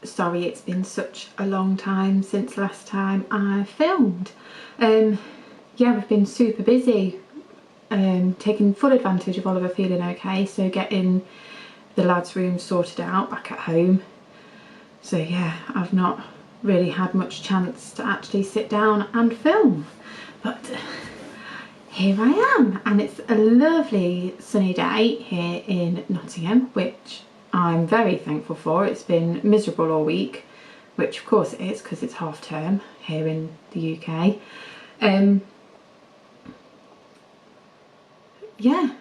sorry it's been such a long time since last time I filmed. Yeah, we've been super busy, taking full advantage of Oliver feeling okay, so getting the lads' room sorted out back at home. So yeah, I've not really had much chance to actually sit down and film, but here I am, and it's a lovely sunny day here in Nottingham, which I'm very thankful for. It's been miserable all week, which of course it is because it's half term here in the UK. Yeah,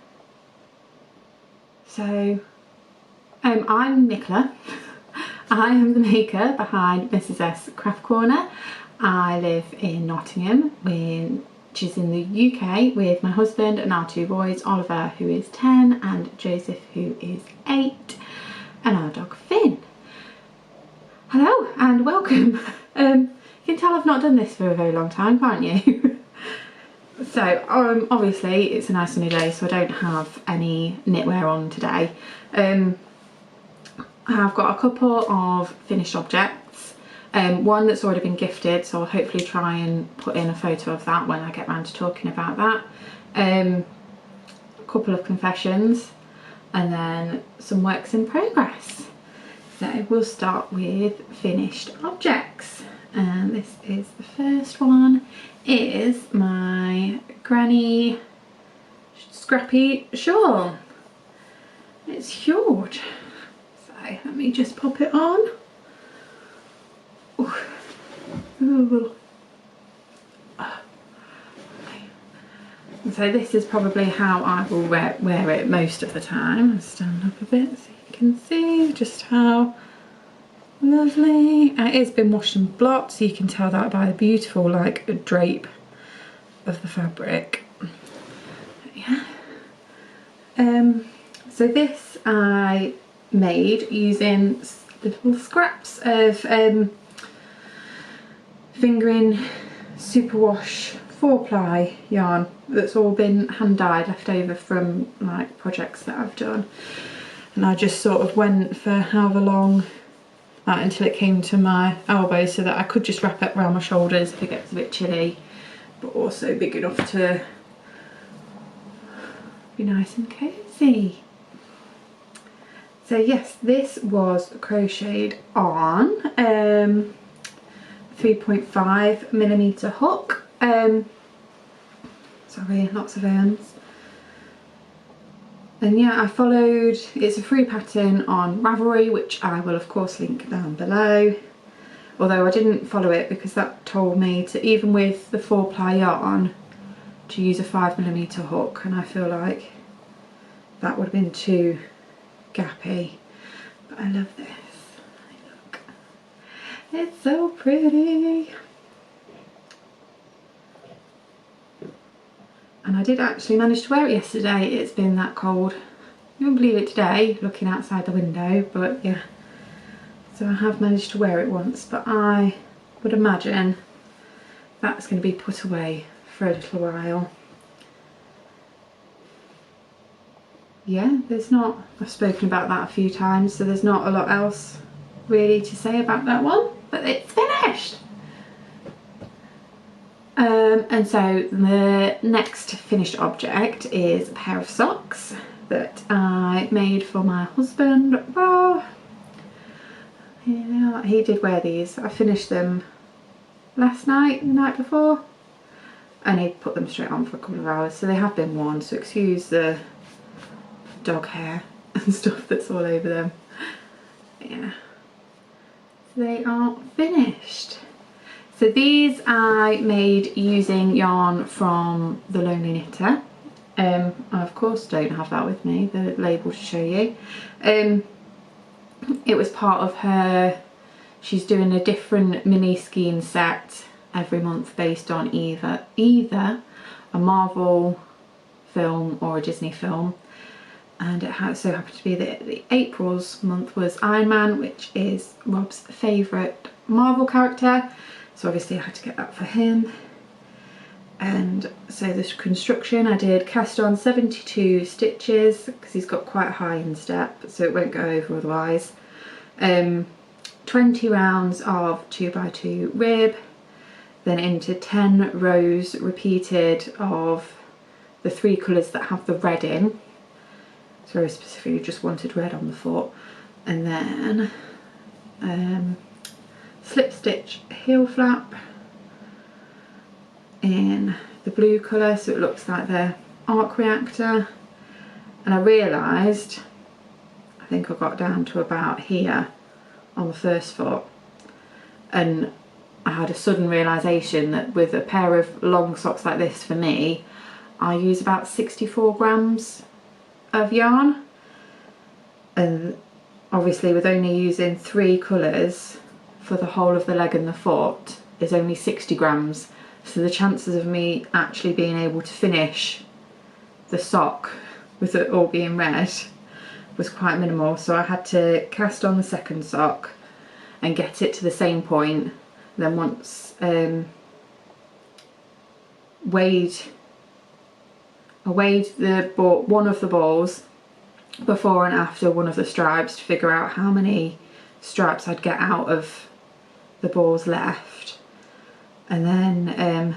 so I'm Nicola. I am the maker behind Mrs S Craft Corner. I live in Nottingham, which is in the UK, with my husband and our 2 boys, Oliver, who is 10, and Joseph, who is 8, and our dog Finn. Hello and welcome. You can tell I've not done this for a very long time, can't you? So obviously it's a nice sunny day, so I don't have any knitwear on today. I've got a couple of finished objects, one that's already been gifted, so I'll hopefully try and put in a photo of that when I get round to talking about that. A couple of confessions, and then some works in progress. So we'll start with finished objects, and this is the first one, is my granny scrappy shawl. It's huge. Let me just pop it on. Ooh. So this is probably how I will wear it most of the time. I'll stand up a bit so you can see just how lovely. It has been washed and blocked, so you can tell that by the beautiful like drape of the fabric. Yeah. So this I made using little scraps of fingering superwash 4-ply yarn that's all been hand dyed, left over from like projects that I've done, and I just sort of went for however long until it came to my elbow, so that I could just wrap it around my shoulders if it gets a bit chilly, but also big enough to be nice and cozy. So yes, this was crocheted on 3.5mm hook. Sorry, lots of ends. And yeah, I followed, it's a free pattern on Ravelry, which I will of course link down below. Although I didn't follow it because that told me to, even with the 4-ply yarn, to use a 5mm hook, and I feel like that would have been too gappy, but I love this. Look, it's so pretty. And I did actually manage to wear it yesterday. It's been that cold. You won't believe it today looking outside the window, but yeah, so I have managed to wear it once, but I would imagine that's going to be put away for a little while. Yeah, there's not, I've spoken about that a few times, so there's not a lot else really to say about that one, but it's finished. And so the next finished object is a pair of socks that I made for my husband. Well, yeah, he did wear these. I finished them last night, the night before, and he put them straight on for a couple of hours, so they have been worn, so excuse the dog hair and stuff that's all over them. Yeah, so they are finished. So these I made using yarn from The Lonely Knitter. I of course don't have that with me, the label to show you. It was part of her, she's doing a different mini skein set every month based on either a Marvel film or a Disney film. And it so happened to be that the April's month was Iron Man, which is Rob's favourite Marvel character. So obviously I had to get that for him. And so this construction, I did cast on 72 stitches because he's got quite a high instep, so it won't go over otherwise. 12 20 rounds of 2x2 rib, then into 10 rows repeated of the 3 colours that have the red in. So very specifically just wanted red on the foot. And then slip stitch heel flap in the blue colour, so it looks like the arc reactor. And I realised, I think I got down to about here on the first foot, and I had a sudden realisation that with a pair of long socks like this, for me, I use about 64 grams of yarn, and obviously with only using 3 colours for the whole of the leg and the foot is only 60 grams, so the chances of me actually being able to finish the sock with it all being red was quite minimal. So I had to cast on the second sock and get it to the same point. Then once I weighed one of the balls before and after one of the stripes to figure out how many stripes I'd get out of the balls left, and then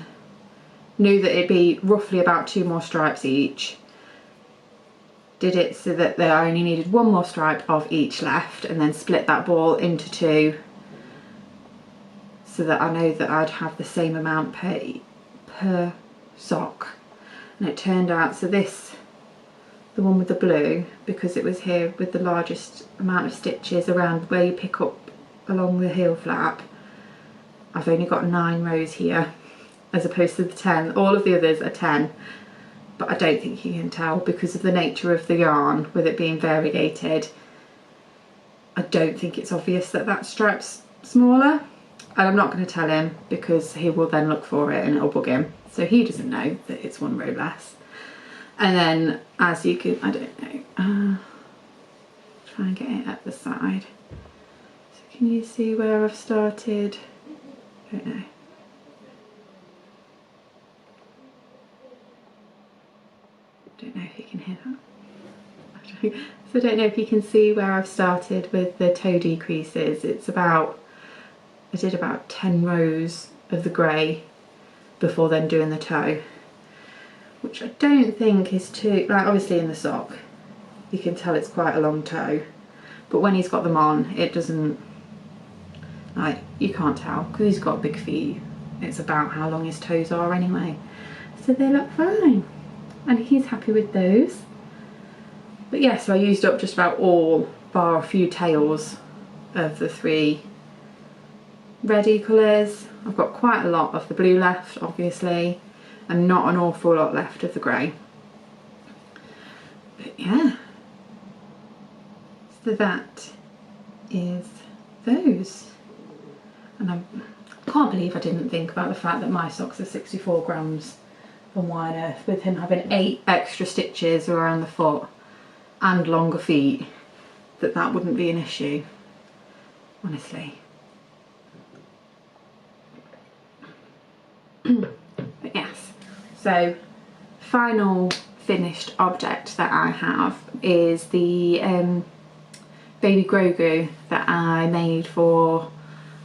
knew that it'd be roughly about 2 more stripes each. Did it so that I only needed 1 more stripe of each left, and then split that ball into 2 so that I know that I'd have the same amount per sock. And it turned out, so this, the one with the blue, because it was here with the largest amount of stitches around where you pick up along the heel flap, I've only got 9 rows here as opposed to the 10. All of the others are 10, but I don't think you can tell because of the nature of the yarn with it being variegated. I don't think it's obvious that that stripe's smaller, and I'm not going to tell him because he will then look for it and it'll bug him, so he doesn't know that it's 1 row less. And then, as you can, I don't know, try and get it at the side. So can you see where I've started? I don't know. Don't know if you can hear that. So I don't know if you can see where I've started with the toe decreases. It's about, I did about 10 rows of the grey before then doing the toe, which I don't think is too, like obviously in the sock you can tell it's quite a long toe, but when he's got them on it doesn't, like you can't tell because he's got big feet. It's about how long his toes are anyway, so they look fine and he's happy with those. But yeah, so I used up just about all bar a few tails of the 3 ready colours. I've got quite a lot of the blue left obviously, and not an awful lot left of the grey. But yeah, so that is those. And I can't believe I didn't think about the fact that my socks are 64 grams, and why on earth, with him having 8 extra stitches around the foot and longer feet, that wouldn't be an issue, honestly. But yes, so final finished object that I have is the baby Grogu that I made for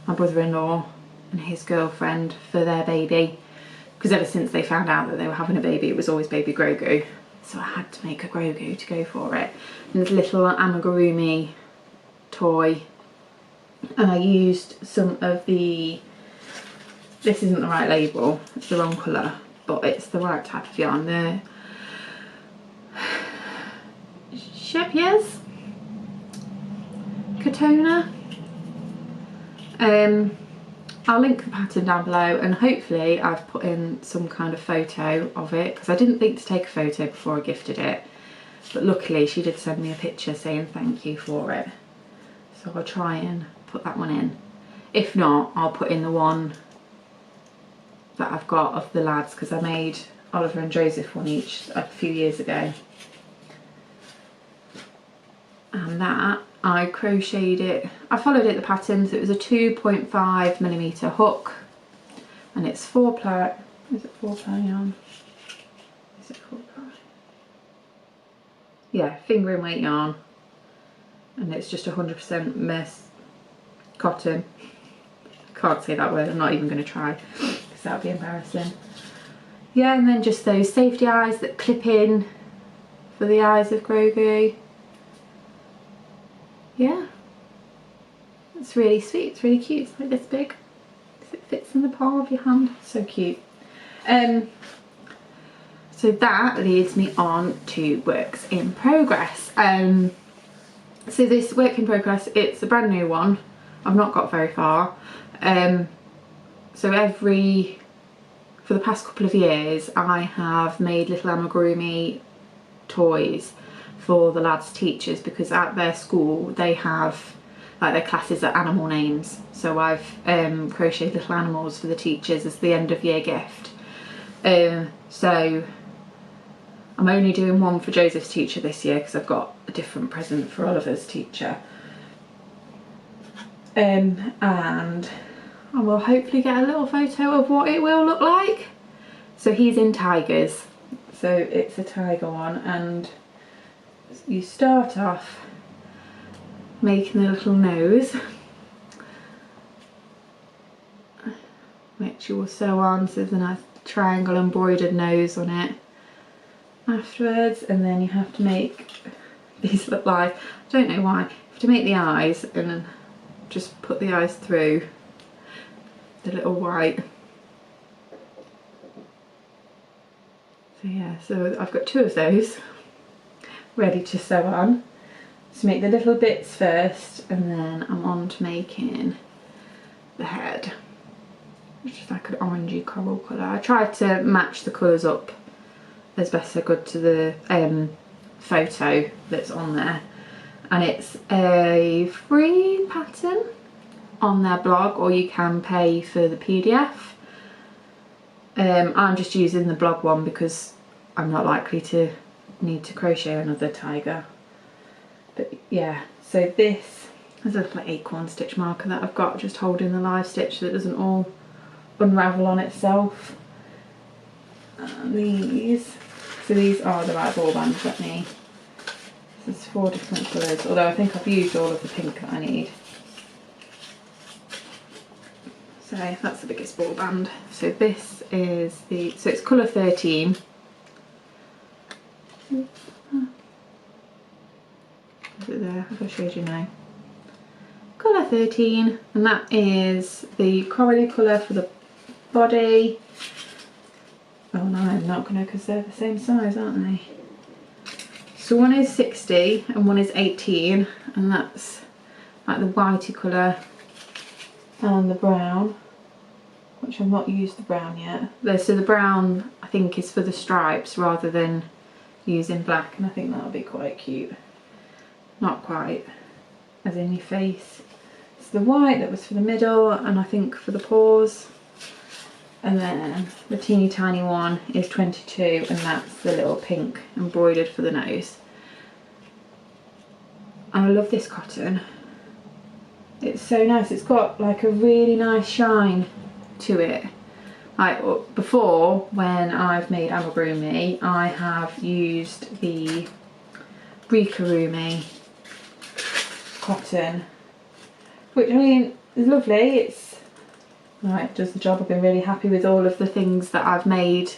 my brother-in-law and his girlfriend for their baby, because ever since they found out that they were having a baby it was always baby Grogu, so I had to make a Grogu to go for it. And it's a little amigurumi toy, and I used some of the, this isn't the right label, it's the wrong colour, but it's the right type of yarn, the Shepier's Katona. I'll link the pattern down below, and hopefully I've put in some kind of photo of it, because I didn't think to take a photo before I gifted it, but luckily she did send me a picture saying thank you for it, so I'll try and put that one in. If not, I'll put in the one that I've got of the lads, because I made Oliver and Joseph one each a few years ago, and that I crocheted it, I followed it the pattern, so it was a 2.5mm hook, and it's 4-ply, is it 4-ply yarn? Is it 4-ply? Yeah, finger and weight yarn, and it's just 100% cotton. Can't say that word, I'm not even going to try because that would be embarrassing. Yeah, and then just those safety eyes that clip in for the eyes of Grogu. Yeah, it's really sweet, it's really cute. It's like this big, it fits in the palm of your hand, so cute. So that leads me on to works in progress. So this work in progress, it's a brand new one. I've not got very far. So for the past couple of years, I have made little amigurumi toys for the lads' teachers, because at their school they have, like, their classes are animal names. So I've crocheted little animals for the teachers as the end of year gift. So I'm only doing one for Joseph's teacher this year because I've got a different present for Oliver's teacher. And I will hopefully get a little photo of what it will look like. So he's in tigers, so it's a tiger one, and you start off making a little nose, which you will sew on, so there's a nice triangle embroidered nose on it afterwards. And then you have to make these look like, I don't know why, you have to make the eyes and then just put the eyes through the little white. So yeah, so I've got 2 of those ready to sew on. So make the little bits first, and then I'm on to making the head, which is like an orangey coral colour. I tried to match the colours up as best I could to the photo that's on there, and it's a free pattern on their blog, or you can pay for the PDF. I'm just using the blog one because I'm not likely to need to crochet another tiger. But yeah, so this is a little acorn stitch marker that I've got just holding the live stitch so it doesn't all unravel on itself. And these, so these are the right ball bands. There's 4 different colours, although I think I've used all of the pink that I need. So that's the biggest ball band. So this is so it's colour 13. Is it there? Have I showed you now? Colour 13, and that is the corally colour for the body. Oh no, I'm not gonna, because they're the same size, aren't they? So one is 60 and one is 18, and that's like the whitey colour and the brown, which I've not used the brown yet. So the brown I think is for the stripes rather than using black, and I think that'll be quite cute. Not quite as in your face. It's the white that was for the middle and I think for the paws. And then the teeny tiny one is 22, and that's the little pink embroidered for the nose. And I love this cotton. It's so nice. It's got like a really nice shine to it. Like before, when I've made amigurumi, I have used the Rikarumi cotton, which, I mean, is lovely. It's right, does the job. I've been really happy with all of the things that I've made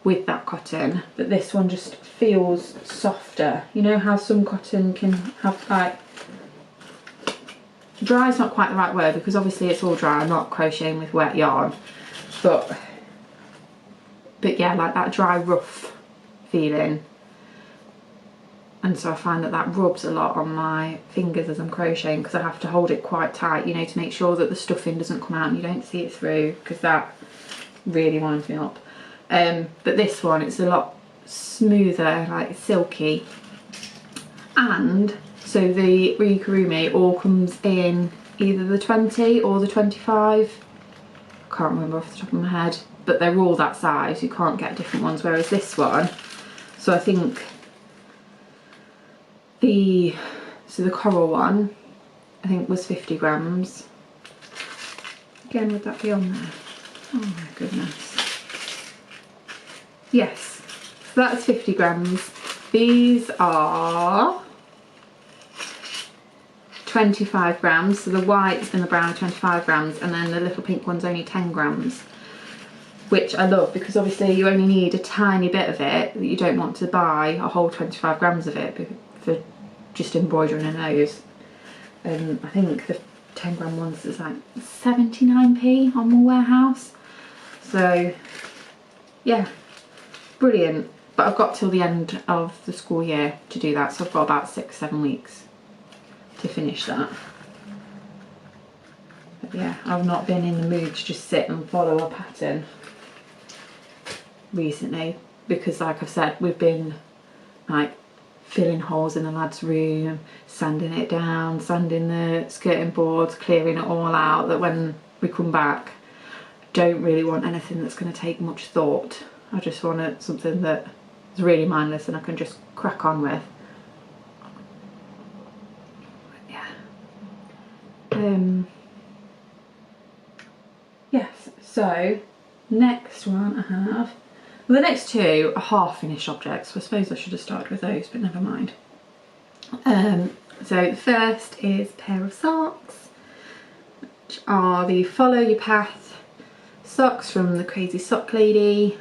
with that cotton, but this one just feels softer. You know how some cotton can have, like, dry is not quite the right word because obviously it's all dry, I'm not crocheting with wet yarn, but yeah, like that dry rough feeling. And so I find that that rubs a lot on my fingers as I'm crocheting, because I have to hold it quite tight, you know, to make sure that the stuffing doesn't come out and you don't see it through, because that really winds me up. But this one, it's a lot smoother, like silky. And so the Rikarumi all comes in either the 20 or the 25. I can't remember off the top of my head, but they're all that size, you can't get different ones, whereas this one, so I think the coral one I think was 50 grams. Again, would that be on there? Oh my goodness. Yes, so that's 50 grams. These are 25 grams, so the white and the brown are 25 grams, and then the little pink one's only 10 grams, which I love because obviously you only need a tiny bit of it. You don't want to buy a whole 25 grams of it for just embroidering a nose. I think the 10 gram ones is like 79p on my warehouse. So yeah, brilliant. But I've got till the end of the school year to do that, so I've got about 6-7 weeks to finish that. But yeah, I've not been in the mood to just sit and follow a pattern recently because, like I've said, we've been like filling holes in the lad's room, sanding it down, sanding the skirting boards, clearing it all out, that when we come back I don't really want anything that's going to take much thought. I just want something that is really mindless and I can just crack on with. Yes, so next one I have, well, the next two are half finished objects, so I suppose I should have started with those, but never mind. So the first is a pair of socks, which are the Follow Your Path socks from the Crazy Sock Lady,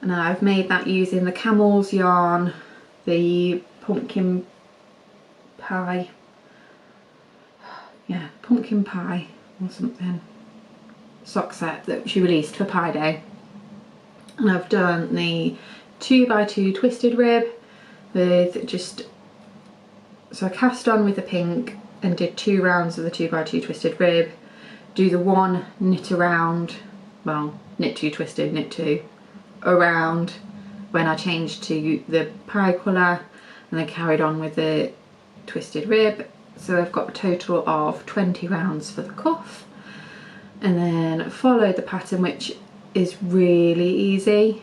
and I've made that using the camel's yarn, the pumpkin pie or something sock set that she released for Pi Day. And I've done the 2x2 twisted rib with just, so I cast on with the pink and did 2 rounds of the 2x2 twisted rib, do the 1 knit around, well, knit 2 twisted, knit 2 around when I changed to the pie colour, and then carried on with the twisted rib. So I've got a total of 20 rounds for the cuff, and then followed the pattern, which is really easy.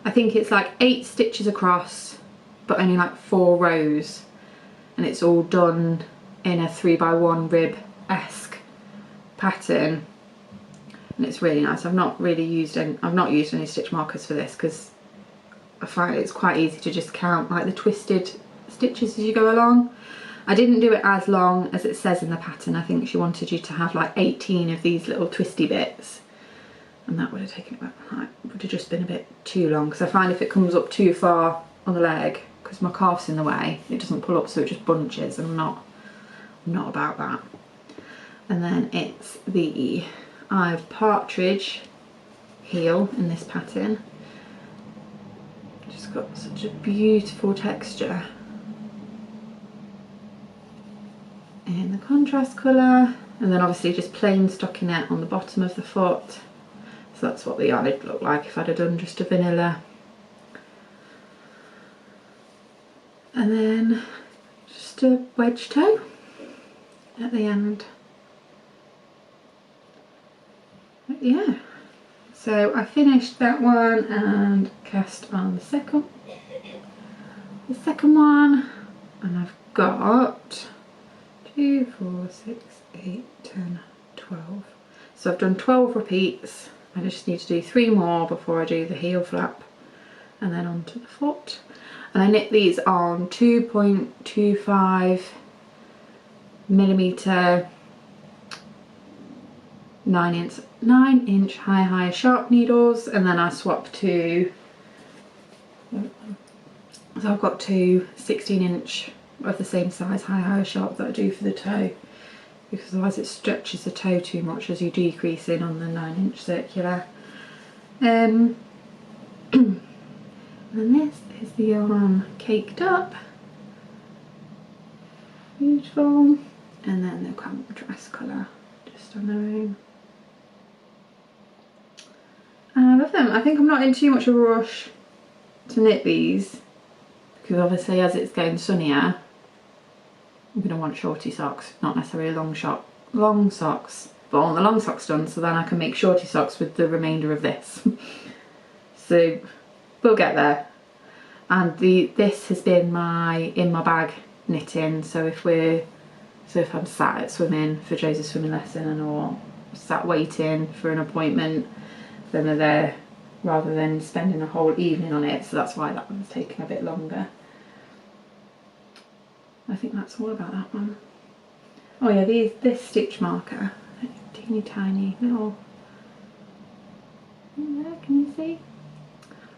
I think it's like 8 stitches across but only like 4 rows, and it's all done in a 3x1 rib-esque pattern, and it's really nice. I've not used any stitch markers for this because I find it's quite easy to just count like the twisted stitches as you go along. I didn't do it as long as it says in the pattern. I think she wanted you to have like 18 of these little twisty bits, and that would have taken would have just been a bit too long, because I find if it comes up too far on the leg, because my calf's in the way, it doesn't pull up, so it just bunches, and I'm not about that. And then it's the I've partridge heel in this pattern. Just got such a beautiful texture in the contrast colour, and then obviously just plain stockinette on the bottom of the foot. So that's what the yarn would look like if I'd have done just a vanilla. And then just a wedge toe at the end. But yeah, so I finished that one and cast on the second one, and I've got 2, 4, 6, 8, 10, 12. So I've done 12 repeats. I just need to do 3 more before I do the heel flap and then onto the foot. And I knit these on 2.25 millimeter 9-inch high sharp needles, and then I swap to, so I've got 2 16-inch of the same size high sharp that I do for the toe, because otherwise it stretches the toe too much as you decrease in on the 9-inch circular. And this is the yarn caked up, beautiful, and then the contrast colour just on their own. I love them. I think I'm not in too much of a rush to knit these, because obviously as it's getting sunnier I'm going to want shorty socks, not necessarily long socks, but I want the long socks done so then I can make shorty socks with the remainder of this. So we'll get there. And this has been my in my bag knitting, so if I'm sat at swimming for Joe's swimming lesson or sat waiting for an appointment, then they're there rather than spending a whole evening on it, so that's why that one's taking a bit longer. I think that's all about that one. Oh yeah, this stitch marker, teeny tiny little, there, can you see?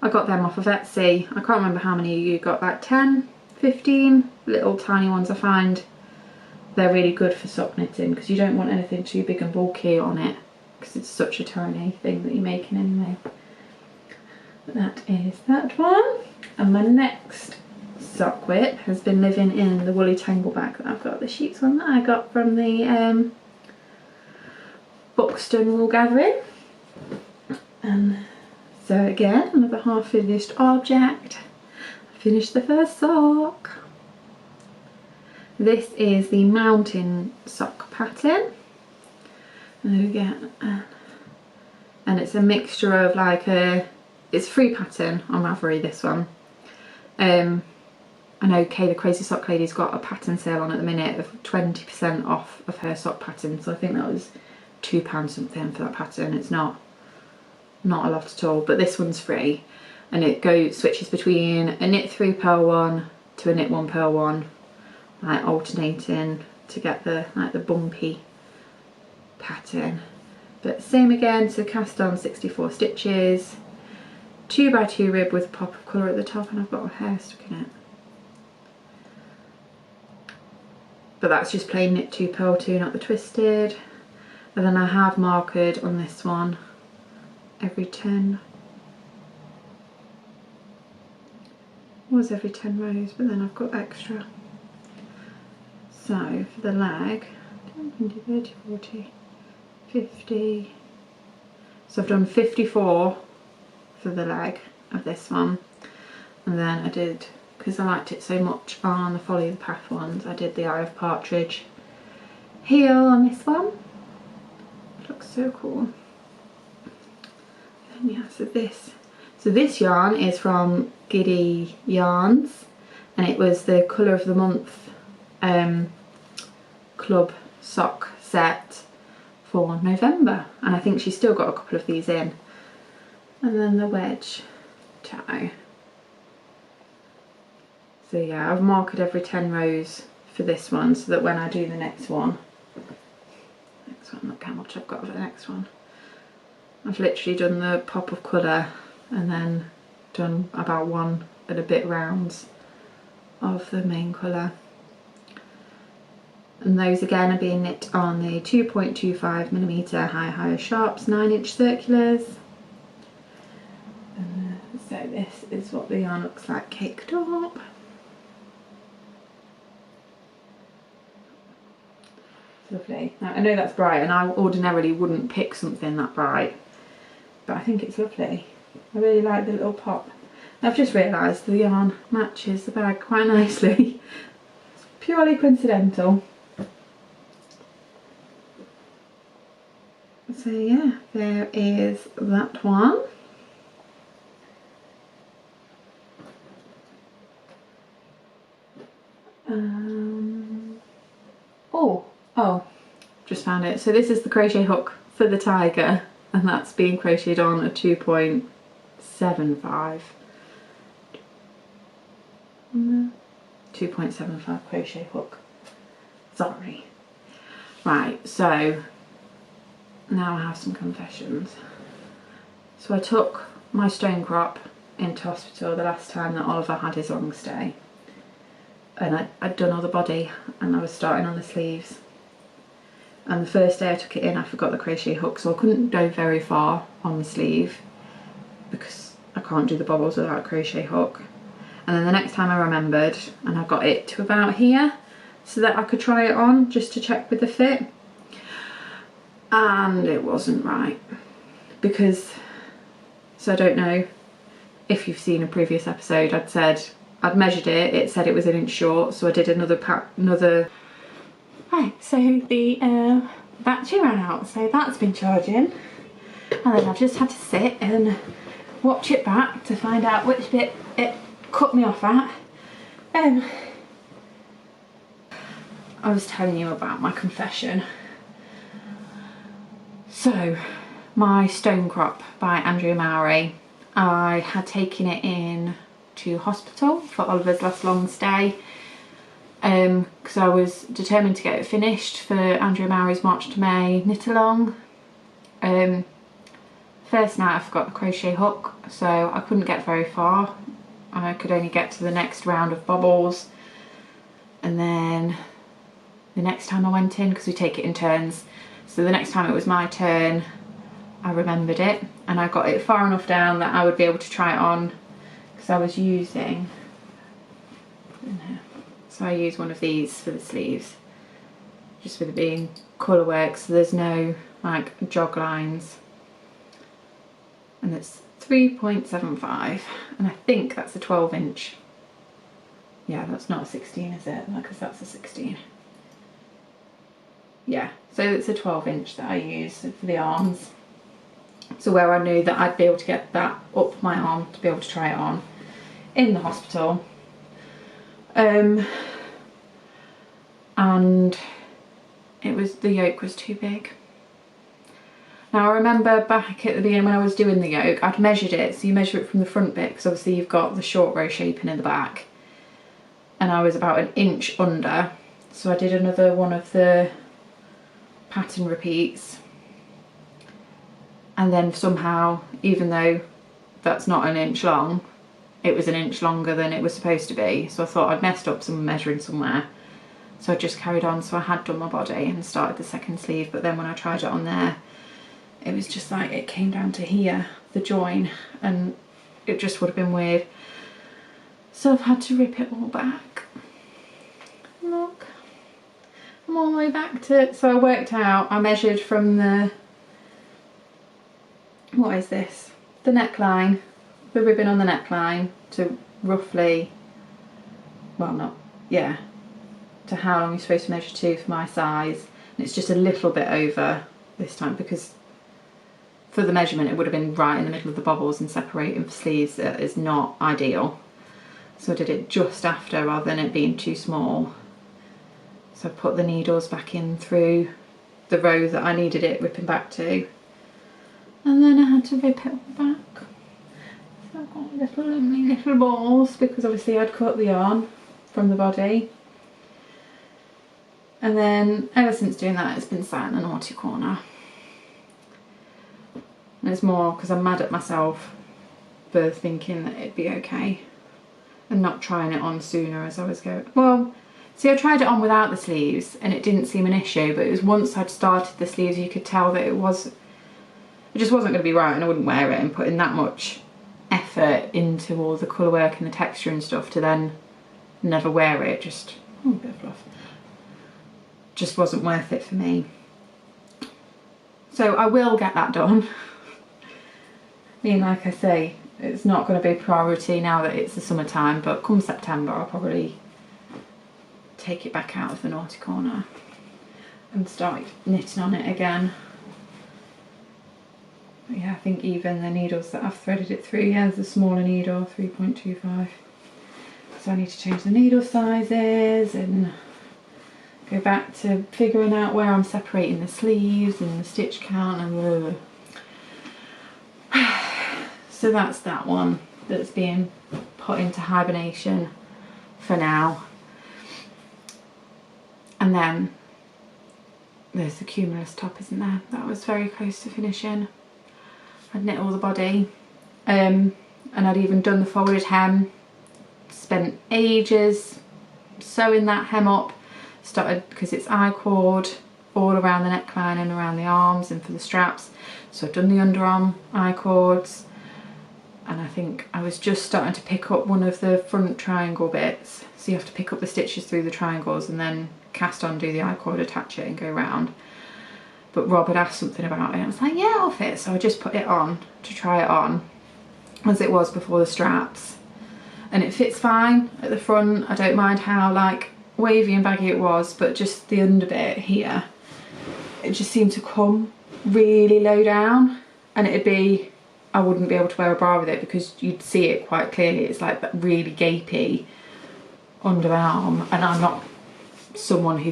I got them off of Etsy. I can't remember how many you got, like 10, 15 little tiny ones. I find they're really good for sock knitting because you don't want anything too big and bulky on it because it's such a tiny thing that you're making anyway. But that is that one. And my next sock whip has been living in the woolly tangle bag that I've got, the sheets one that I got from the Buxton Wool Gathering. And so again, another half finished object. I finished the first sock. This is the mountain sock pattern. And again, and it's a mixture of like it's a free pattern on Ravelry, this one. I know Kay the Crazy Sock Lady's got a pattern sale on at the minute of 20% off of her sock pattern, so I think that was £2 something for that pattern. It's not a lot at all, but this one's free, and it switches between a knit 3 purl one to a knit 1 purl one, like alternating to get the bumpy pattern. But same again, so cast on 64 stitches, 2x2 rib with a pop of colour at the top, and I've got a hair stuck in it. But that's just plain knit 2 purl 2, not the twisted. And then I have marked on this one every 10. It was every 10 rows, but then I've got extra. So for the leg, 10, 20, 30, 40, 50. So I've done 54 for the leg of this one. And then I did, because I liked it so much on the Follow the Path ones, I did the Eye of Partridge heel on this one. It looks so cool. And yeah, so this yarn is from Giddy Yarns, and it was the Colour of the Month club sock set for November, and I think she's still got a couple of these in. And then the wedge toe. So yeah, I've marked every 10 rows for this one so that when I do the next one, look how much I've got for the next one. I've literally done the pop of colour and then done about 1 and a bit rounds of the main colour. And those again are being knit on the 2.25mm higher sharps 9-inch circulars. So this is what the yarn looks like caked up. Lovely. Now I know that's bright, and I ordinarily wouldn't pick something that bright, but I think it's lovely. I really like the little pop. I've just realised the yarn matches the bag quite nicely. It's purely coincidental. So yeah, there is that one. Oh, just found it. So this is the crochet hook for the tiger, and that's being crocheted on a 2.75. 2.75 crochet hook. Sorry. Right, so now I have some confessions. So I took my stone crop into hospital the last time that Oliver had his long stay, and I'd done all the body and I was starting on the sleeves. And the first day I took it in, I forgot the crochet hook, so I couldn't go very far on the sleeve because I can't do the bobbles without a crochet hook. And then the next time I remembered, and I got it to about here so that I could try it on just to check with the fit. And it wasn't right because, so I don't know if you've seen a previous episode, I'd measured it, it said it was 1 inch short, so I did another. Right, so the battery ran out, so that's been charging, and then I've just had to sit and watch it back to find out which bit it cut me off at. I was telling you about my confession. So, my stone crop by Andrea Mowry, I had taken it in to hospital for Oliver's last long stay. because I was determined to get it finished for Andrea Mowry's March to May knit along. First night I forgot the crochet hook, so I couldn't get very far. I could only get to the next round of bobbles, and then the next time I went in, because we take it in turns, so the next time it was my turn I remembered it and I got it far enough down that I would be able to try it on, because I was using, so I use one of these for the sleeves, just with it being colour work, so there's no like jog lines, and it's 3.75, and I think that's a 12-inch. Yeah, that's not a 16, is it? Because that's a 16. Yeah, so it's a 12-inch that I use for the arms. So where I knew that I'd be able to get that up my arm to be able to try it on in the hospital. And it was, the yoke was too big. Now I remember back at the beginning when I was doing the yoke, I'd measured it, so you measure it from the front bit, because obviously you've got the short row shaping in the back, and I was about an inch under, so I did another one of the pattern repeats, and then somehow, even though that's not an inch long, it was an inch longer than it was supposed to be, so I thought I'd messed up some measuring somewhere, so I just carried on. So I had done my body and started the second sleeve, but then when I tried it on there, it was just like it came down to here, the join, and it just would have been weird. So I've had to rip it all back. Look, I'm all the way back to, so I worked out, I measured from the, what is this? The neckline, the ribbon on the neckline to roughly, well not, yeah, to how long you're supposed to measure to for my size. And it's just a little bit over this time, because for the measurement it would have been right in the middle of the bobbles, and separating for sleeves is not ideal. So I did it just after rather than it being too small. So I put the needles back in through the row that I needed it ripping back to, and then I had to rip it all back. So I've got little lovely little balls, because obviously I'd cut the yarn from the body. And then ever since doing that, it's been sat in the naughty corner. And it's more because I'm mad at myself for thinking that it'd be okay and not trying it on sooner as I was going. Well, see, I tried it on without the sleeves and it didn't seem an issue, but it was once I'd started the sleeves you could tell that it just wasn't going to be right, and I wouldn't wear it, and putting that much effort into all the colour work and the texture and stuff to then never wear it, just, oh, a bit of fluff, just wasn't worth it for me. So I will get that done. I mean, like I say, it's not going to be a priority now that it's the summertime, but come September I'll probably take it back out of the naughty corner and start knitting on it again. But yeah, I think even the needles that I've threaded it through, yeah, there's a smaller needle, 3.25. So I need to change the needle sizes and go back to figuring out where I'm separating the sleeves and the stitch count and blah, blah. So that's that one that's being put into hibernation for now. And then there's the cumulus top, isn't there? That was very close to finishing. I'd knit all the body, and I'd even done the folded hem. Spent ages sewing that hem up. Started, because it's I-cord all around the neckline and around the arms and for the straps. So I've done the underarm I-cords, and I think I was just starting to pick up one of the front triangle bits. So you have to pick up the stitches through the triangles and then cast on, do the I-cord, attach it and go round. But Rob had asked something about it. I was like, yeah, it'll fit. So I just put it on to try it on as it was before the straps. And it fits fine at the front. I don't mind how like wavy and baggy it was, but just the under bit here, it just seemed to come really low down, and it'd be, I wouldn't be able to wear a bra with it because you'd see it quite clearly. It's like that really gapy underarm, and I'm not someone who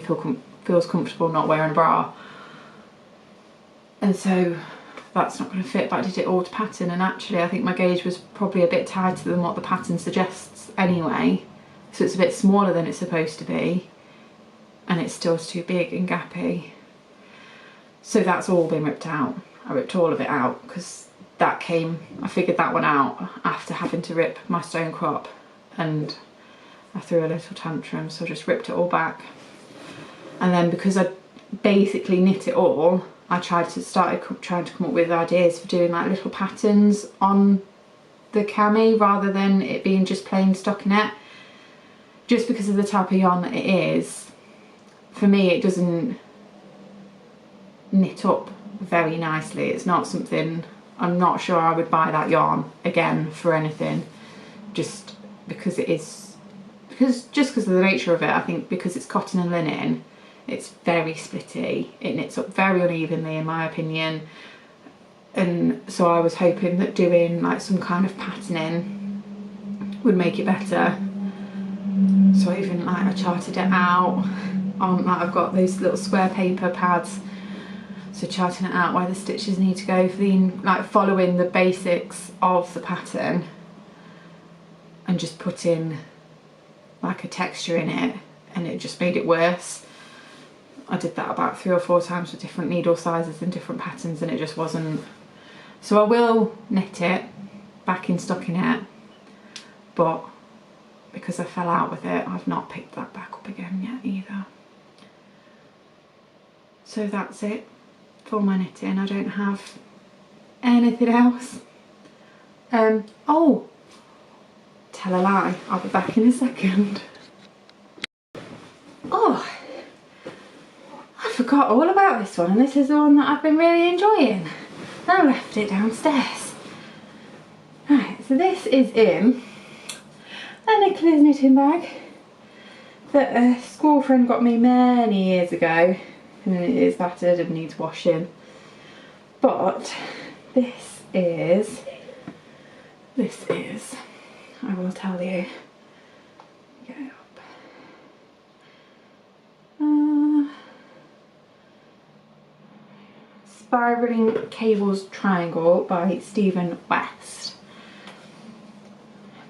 feels comfortable not wearing a bra, and so that's not going to fit. But I did it all to pattern, and actually I think my gauge was probably a bit tighter than what the pattern suggests anyway, so it's a bit smaller than it's supposed to be, and it's still too big and gappy. So that's all been ripped out. I ripped all of it out because that came, I figured that one out after having to rip my stone crop, and I threw a little tantrum, so I just ripped it all back. And then because I basically knit it all, I trying to come up with ideas for doing like little patterns on the cami rather than it being just plain stockinette. Just because of the type of yarn that it is, for me it doesn't knit up very nicely. It's not something, I'm not sure I would buy that yarn again for anything, just because it is, just because of the nature of it. I think because it's cotton and linen, it's very splitty, it knits up very unevenly in my opinion, and so I was hoping that doing like some kind of patterning would make it better. So I even like I charted it out on, like I've got those little square paper pads, so charting it out where the stitches need to go for the, like following the basics of the pattern and just putting like a texture in it, and it just made it worse. I did that about 3 or 4 times with different needle sizes and different patterns, and it just wasn't. So I will knit it back in stockinette, but because I fell out with it, I've not picked that back up again yet either. So that's it for my knitting. I don't have anything else. Oh, tell a lie, I'll be back in a second. Oh, I forgot all about this one, and this is the one that I've been really enjoying. I left it downstairs. Right, so this is in a Nicholas knitting bag that a school friend got me many years ago, and it is battered and needs washing. But this is, I will tell you, get it up. Spiraling Cables Triangle by Stephen West.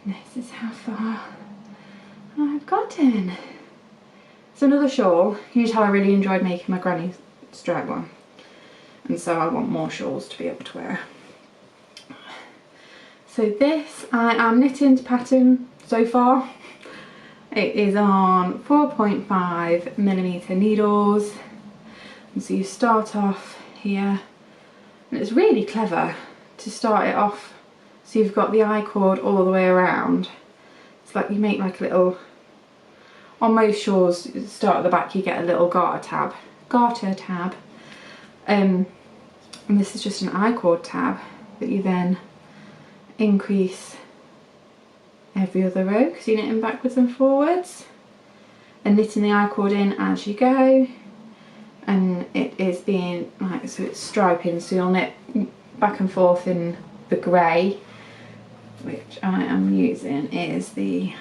And this is how far I've gotten. It's another shawl. You can tell I really enjoyed making my granny stripe one, and so I want more shawls to be able to wear. So this I am knitting to pattern so far. It is on 4.5mm needles, and so you start off here, and it's really clever to start it off so you've got the I-cord all the way around. It's like you make like a little, on most shawls you start at the back, you get a little garter tab, and this is just an I-cord tab that you then increase every other row because you're knitting backwards and forwards and knitting the I-cord in as you go. And it is being like, so it's striping, so you'll knit back and forth in the grey, which I am using is the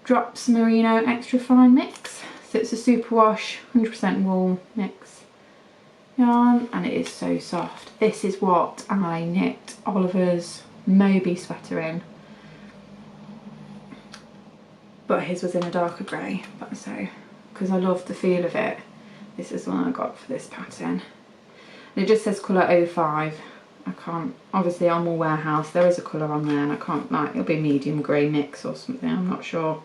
Drops Merino Extra Fine Mix. So it's a superwash 100% wool mix yarn, and it is so soft. This is what I knit Oliver's Moby sweater in, but his was in a darker grey, but so because I love the feel of it, this is the one I got for this pattern. And it just says colour 05. I can't, obviously on Wool Warehouse there is a colour on there, and I can't, like, it'll be medium grey mix or something, I'm not sure.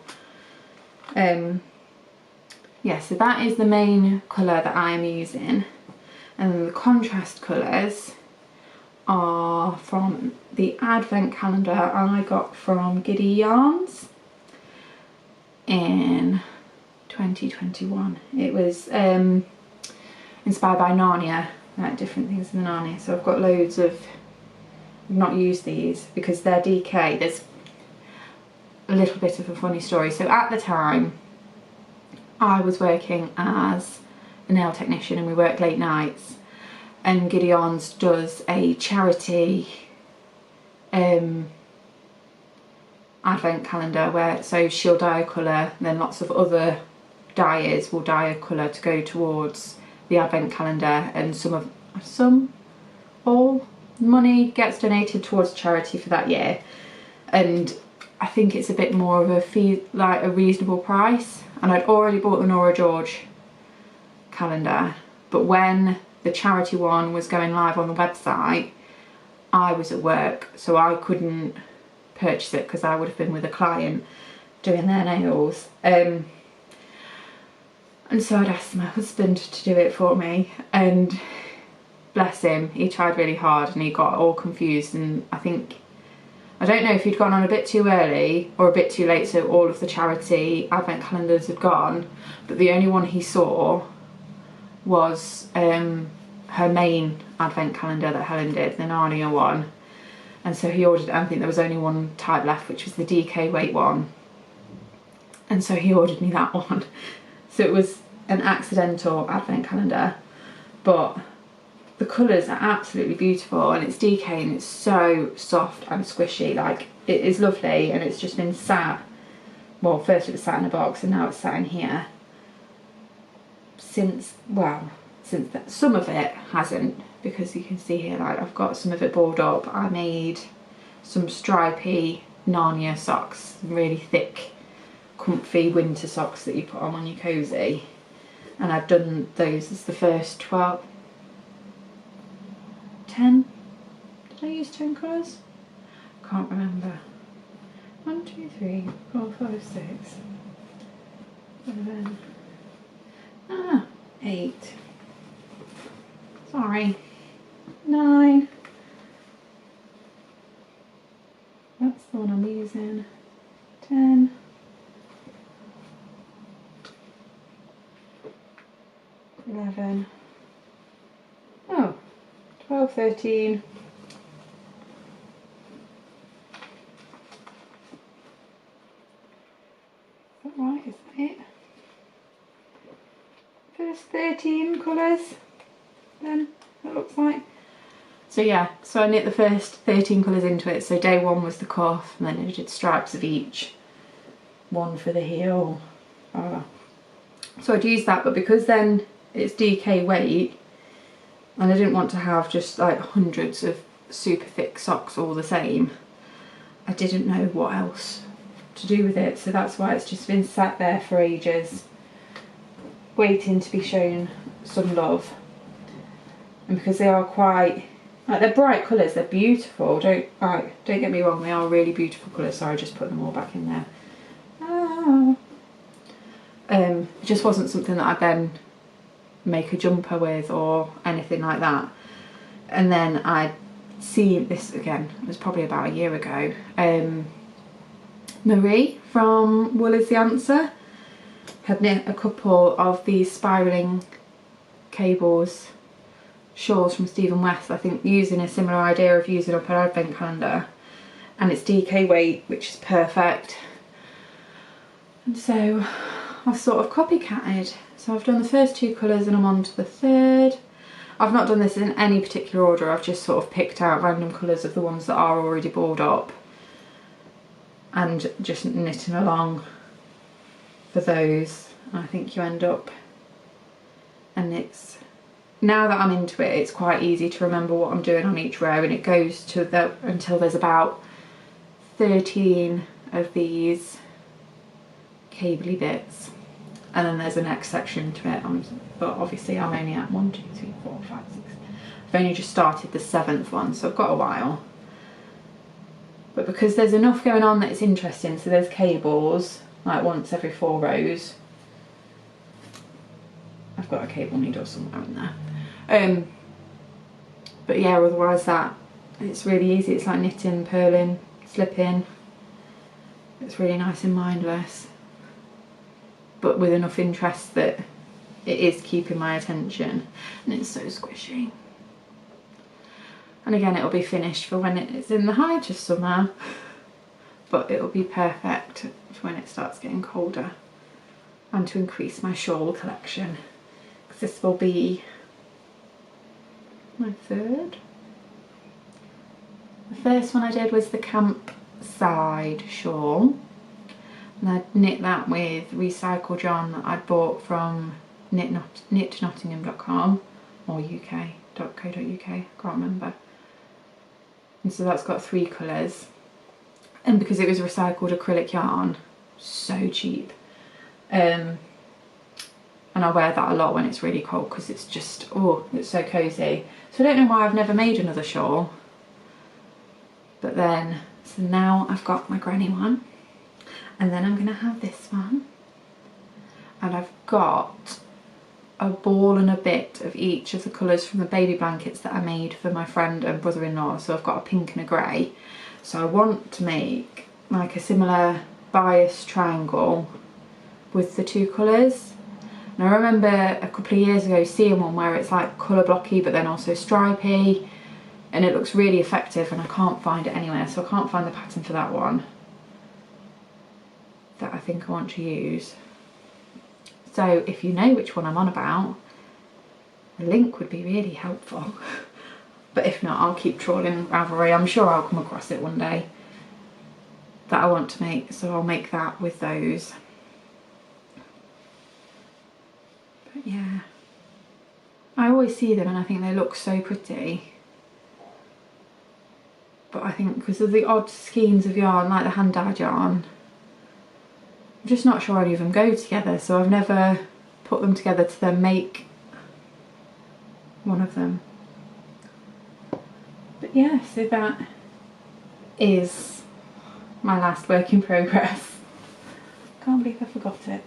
Yeah, so that is the main colour that I'm using, and then the contrast colours are from the advent calendar I got from Giddy Yarns in 2021. It was inspired by Narnia, like different things in the Narnia. So I've got loads of, I've not used these because they're DK. There's a little bit of a funny story. So at the time I was working as a nail technician, and we worked late nights, and Giddy Yarns does a charity advent calendar where, so she'll dye a colour, then lots of other dyers will dye a colour to go towards the advent calendar, and all money gets donated towards charity for that year. And I think it's a bit more of a fee, like a reasonable price. And I'd already bought the Nora George calendar, but when the charity one was going live on the website, I was at work, so I couldn't purchase it because I would have been with a client doing their nails. And so I'd asked my husband to do it for me, and bless him, he tried really hard and he got all confused, and I don't know if he'd gone on a bit too early or a bit too late, so all of the charity advent calendars had gone, but the only one he saw was her main advent calendar that Helen did, the Narnia one. And so he ordered, I think there was only one type left, which was the DK weight one. And so he ordered me that one. So it was an accidental advent calendar, but the colours are absolutely beautiful, and it's DK and it's so soft and squishy. Like, it is lovely, and it's just been sat, well, first it was sat in a box and now it's sat in here since that. Some of it hasn't, because you can see here, like, I've got some of it balled up. I made some stripy Narnia socks, really thick, comfy winter socks that you put on when you're cosy, and I've done those as the first 10. Did I use 10 colours? Can't remember. 1, 2, 3, 4, 5, 6, 7, 8. Sorry. 9. That's the one I'm using. 10. 11. Oh, 12, 13. Is that right? Is that it? First 13 colours, then, it looks like. So yeah, so I knit the first 13 colours into it. So day 1 was the cuff, and then I did stripes of each, 1 for the heel. So I'd use that, but because then it's DK weight, and I didn't want to have just like hundreds of super thick socks all the same, I didn't know what else to do with it. So that's why it's just been sat there for ages, waiting to be shown some love. And because they are quite, like, they're bright colours, they're beautiful, don't get me wrong, they are really beautiful colours. Sorry, I just put them all back in there. It just wasn't something that I'd then make a jumper with or anything like that. And then I'd seen this again, it was probably about a year ago, Marie from Wool is the Answer had knit a couple of these spiralling cables shawls from Stephen West, I think using a similar idea of using up an advent calendar, and it's DK weight, which is perfect. And so I've sort of copycatted. So I've done the first 2 colours and I'm on to the 3rd. I've not done this in any particular order, I've just sort of picked out random colours of the ones that are already balled up and just knitting along for those. I think you end up, and it's, now that I'm into it, it's quite easy to remember what I'm doing on each row, and it goes to until there's about 13 of these cabley bits, and then there's the next section to it. But obviously I'm only at 1, 2, 3, 4, 5, 6. I've only just started the 7th one, so I've got a while. But because there's enough going on that it's interesting, so there's cables like once every 4 rows. I've got a cable needle somewhere in there. But yeah, otherwise that, it's really easy. It's like knitting, purling, slipping. It's really nice and mindless, but with enough interest that it is keeping my attention, and it's so squishy. And again, it'll be finished for when it's in the height of summer, but it'll be perfect for when it starts getting colder, and to increase my shawl collection, because this will be my 3rd. The first one I did was the campside shawl, and I knit that with recycled yarn that I'd bought from knitnottingham.com or uk.co.uk, I can't remember. And so that's got 3 colours. and because it was recycled acrylic yarn, so cheap. And I wear that a lot when it's really cold because it's just, oh, it's so cozy. So I don't know why I've never made another shawl. But then, so now I've got my granny one, and then I'm going to have this one, and I've got a ball and a bit of each of the colours from the baby blankets that I made for my friend and brother-in-law. So I've got a pink and a grey. So I want to make like a similar bias triangle with the two colours. And I remember a couple of years ago seeing one where it's like colour blocky but then also stripy, and it looks really effective, and I can't find it anywhere, so I can't find the pattern for that one that I think I want to use. So if you know which one I'm on about, a link would be really helpful. But if not, I'll keep trawling Ravelry. I'm sure I'll come across it one day that I want to make, so I'll make that with those. But yeah, I always see them and I think they look so pretty. But I think because of the odd skeins of yarn, like the hand dyed yarn, I'm just not sure any of them go together, so I've never put them together to then make one of them. But yeah, so that is my last work in progress. Can't believe I forgot it.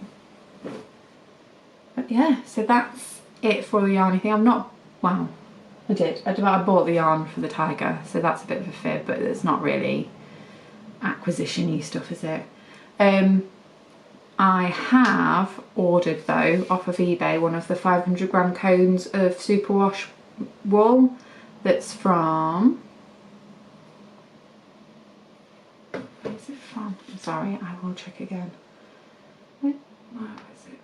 But yeah, so that's it for the yarny thing. I'm not, well, I bought the yarn for the tiger, so that's a bit of a fib, but it's not really acquisition-y stuff, is it? I have ordered though off of eBay one of the 500g cones of superwash wool that's from, where is it from? I'm sorry, I will check again. Where is it?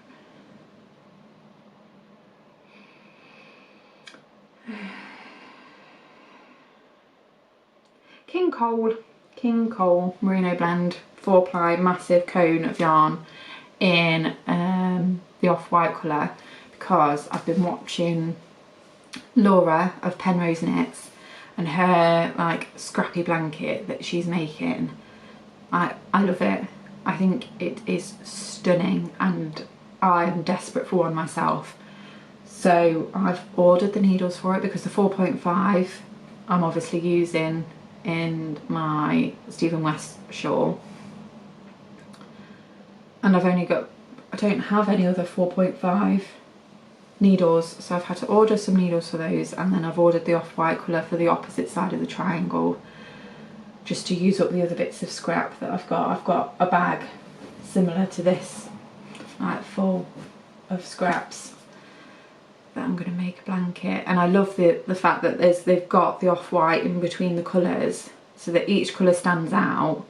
King Cole Merino Blend 4-ply massive cone of yarn in the off-white colour, because I've been watching Laura of Penrose Knits and her like scrappy blanket that she's making. I love it. I think it is stunning and I am desperate for one myself. So I've ordered the needles for it because the 4.5 I'm obviously using in my Stephen West shawl, and I've only got, I don't have any other 4.5 needles, so I've had to order some needles for those, and then I've ordered the off-white colour for the opposite side of the triangle just to use up the other bits of scrap that I've got. I've got a bag similar to this, like full of scraps that I'm going to make a blanket. And I love the fact that they've got the off-white in between the colours so that each colour stands out,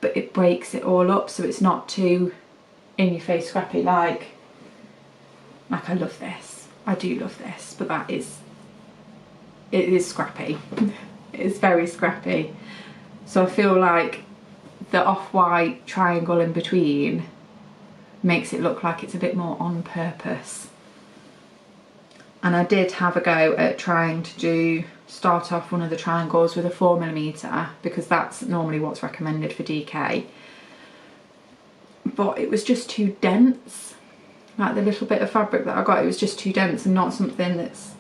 but it breaks it all up so it's not too in your face scrappy. Like I love this, I do love this, but it is scrappy. It's very scrappy. So I feel like the off-white triangle in between makes it look like it's a bit more on purpose. And I did have a go at trying to start off one of the triangles with a 4mm, because that's normally what's recommended for DK. But it was just too dense. Like the little bit of fabric that I got, it was just too dense and not something that's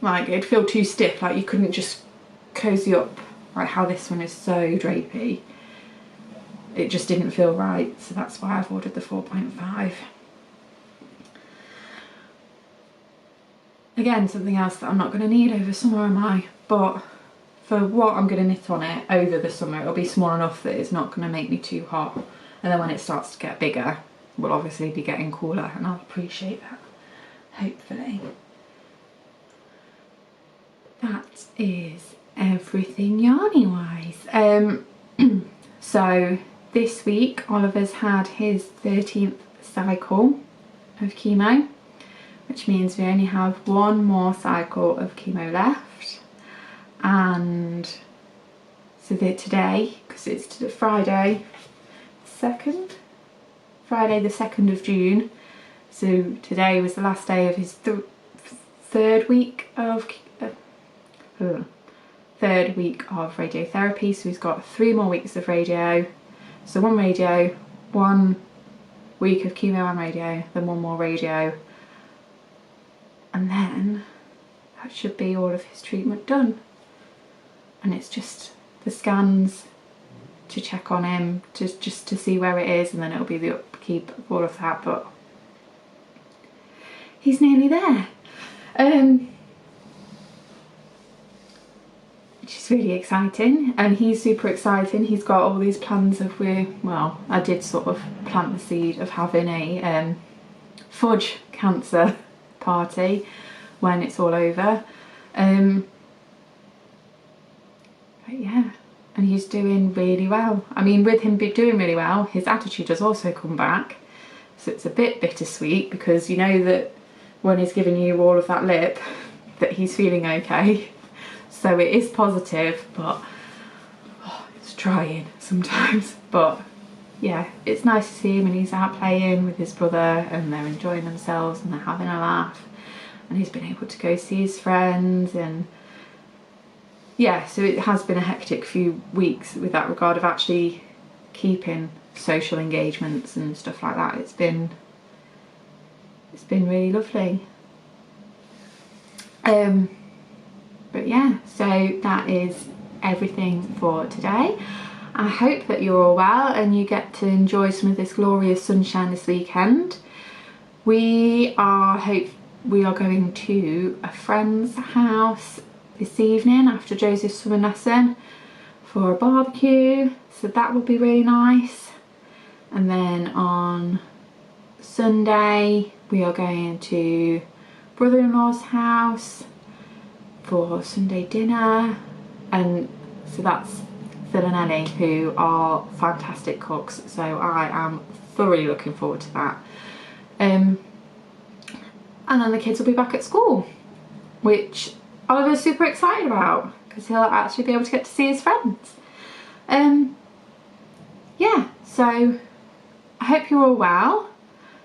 like, it'd feel too stiff, like you couldn't just cozy up like how this one is so drapey. It just didn't feel right, so that's why I've ordered the 4.5. Again, something else that I'm not going to need over summer, am I? But for what I'm going to knit on it over the summer, it'll be small enough that it's not going to make me too hot. And then when it starts to get bigger, we'll obviously be getting cooler, and I'll appreciate that, hopefully. That is everything yarny wise. So this week Oliver's had his 13th cycle of chemo, which means we only have one more cycle of chemo left. And so that today, because it's Friday the 2nd of June, so today was the last day of his third week of 3rd week of radiotherapy, so he's got 3 more weeks of radio. So 1 radio, 1 week of chemo and radio, then 1 more radio, and then that should be all of his treatment done. And it's just the scans to check on him, just to see where it is, and then it'll be the upkeep of all of that, but he's nearly there. Which is really exciting, and he's super exciting. He's got all these plans of well, I did sort of plant the seed of having a fudge cancer party when it's all over. But yeah, and he's doing really well. I mean, with him doing really well, his attitude has also come back, so it's a bit bittersweet, because you know that when he's giving you all of that lip that he's feeling okay. So it is positive, but it's trying sometimes. But yeah, it's nice to see him, and he's out playing with his brother, and they're enjoying themselves and they're having a laugh, and he's been able to go see his friends. And yeah, so it has been a hectic few weeks with that regard of actually keeping social engagements and stuff like that. It's been really lovely. But yeah, so that is everything for today. I hope that you're all well and you get to enjoy some of this glorious sunshine this weekend. We are going to a friend's house this evening after Joseph's swimming lesson for a barbecue, so that will be really nice. And then on Sunday we are going to brother-in-law's house for Sunday dinner, and so that's Phil and Ellie, who are fantastic cooks, so I am thoroughly looking forward to that. And then the kids will be back at school, which Oliver's super excited about, because he'll actually be able to get to see his friends. Yeah, so I hope you're all well.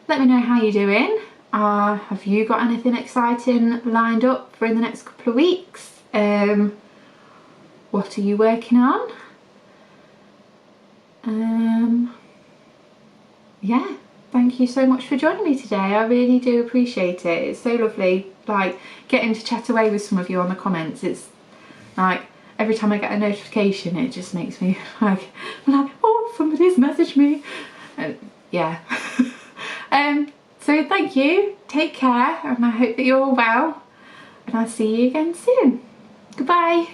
Let me know how you're doing. Have you got anything exciting lined up for in the next couple of weeks? What are you working on? Yeah, thank you so much for joining me today. I really do appreciate it. It's so lovely, like, getting to chat away with some of you on the comments. It's like every time I get a notification, it just makes me like, oh, somebody's messaged me. Yeah. So thank you, take care, and I hope that you're all well, and I'll see you again soon. Goodbye.